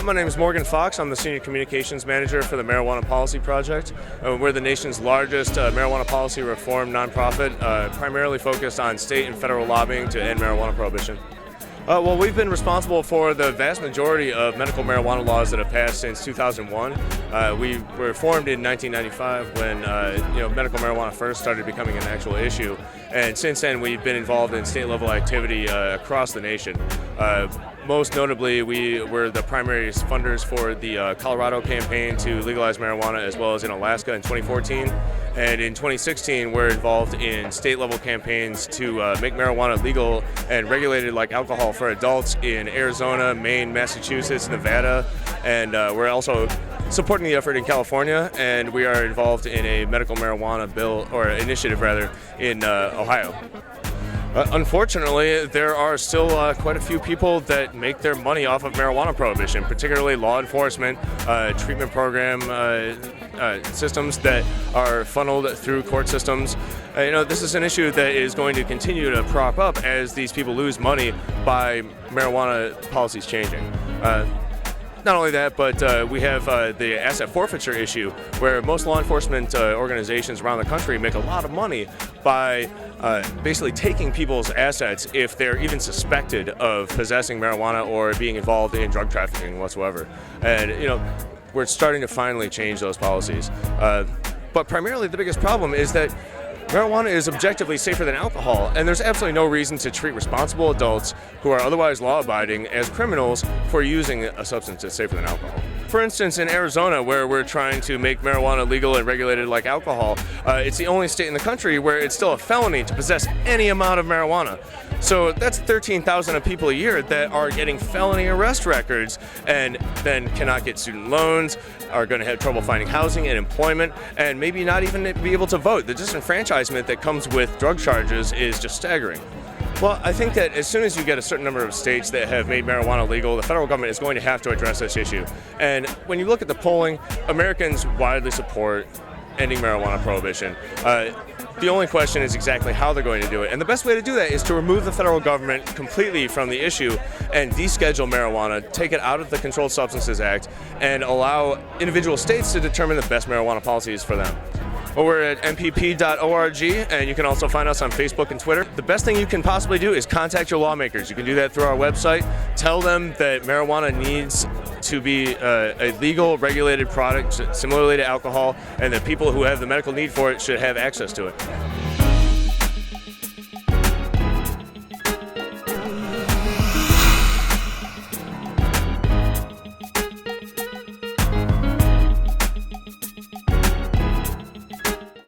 My name is Morgan Fox. I'm the Senior Communications Manager for the Marijuana Policy Project. We're the nation's largest marijuana policy reform nonprofit, primarily focused on state and federal lobbying to end marijuana prohibition. Well, we've been responsible for the vast majority of medical marijuana laws that have passed since 2001. We were formed in 1995 when medical marijuana first started becoming an actual issue, and since then we've been involved in state-level activity across the nation. Most notably, we were the primary funders for the Colorado campaign to legalize marijuana, as well as in Alaska in 2014. And in 2016, we're involved in state-level campaigns to make marijuana legal and regulated like alcohol for adults in Arizona, Maine, Massachusetts, Nevada, and we're also supporting the effort in California, and we are involved in a medical marijuana bill, or initiative rather, in Ohio. Unfortunately, there are still quite a few people that make their money off of marijuana prohibition, particularly law enforcement, treatment program systems that are funneled through court systems. This is an issue that is going to continue to prop up as these people lose money by marijuana policies changing. Not only that, but we have the asset forfeiture issue, where most law enforcement organizations around the country make a lot of money by basically taking people's assets if they're even suspected of possessing marijuana or being involved in drug trafficking whatsoever. And, we're starting to finally change those policies. But primarily the biggest problem is that marijuana is objectively safer than alcohol, and there's absolutely no reason to treat responsible adults who are otherwise law-abiding as criminals for using a substance that's safer than alcohol. For instance, in Arizona, where we're trying to make marijuana legal and regulated like alcohol, it's the only state in the country where it's still a felony to possess any amount of marijuana. So that's 13,000 people a year that are getting felony arrest records and then cannot get student loans, are going to have trouble finding housing and employment, and maybe not even be able to vote. The disenfranchisement that comes with drug charges is just staggering. Well, I think that as soon as you get a certain number of states that have made marijuana legal, the federal government is going to have to address this issue. And when you look at the polling, Americans widely support ending marijuana prohibition. The only question is exactly how they're going to do it. And the best way to do that is to remove the federal government completely from the issue and deschedule marijuana, take it out of the Controlled Substances Act, and allow individual states to determine the best marijuana policies for them. Well, we're at mpp.org, and you can also find us on Facebook and Twitter. The best thing you can possibly do is contact your lawmakers. You can do that through our website. Tell them that marijuana needs to be a legal, regulated product, similarly to alcohol, and that people who have the medical need for it should have access to it.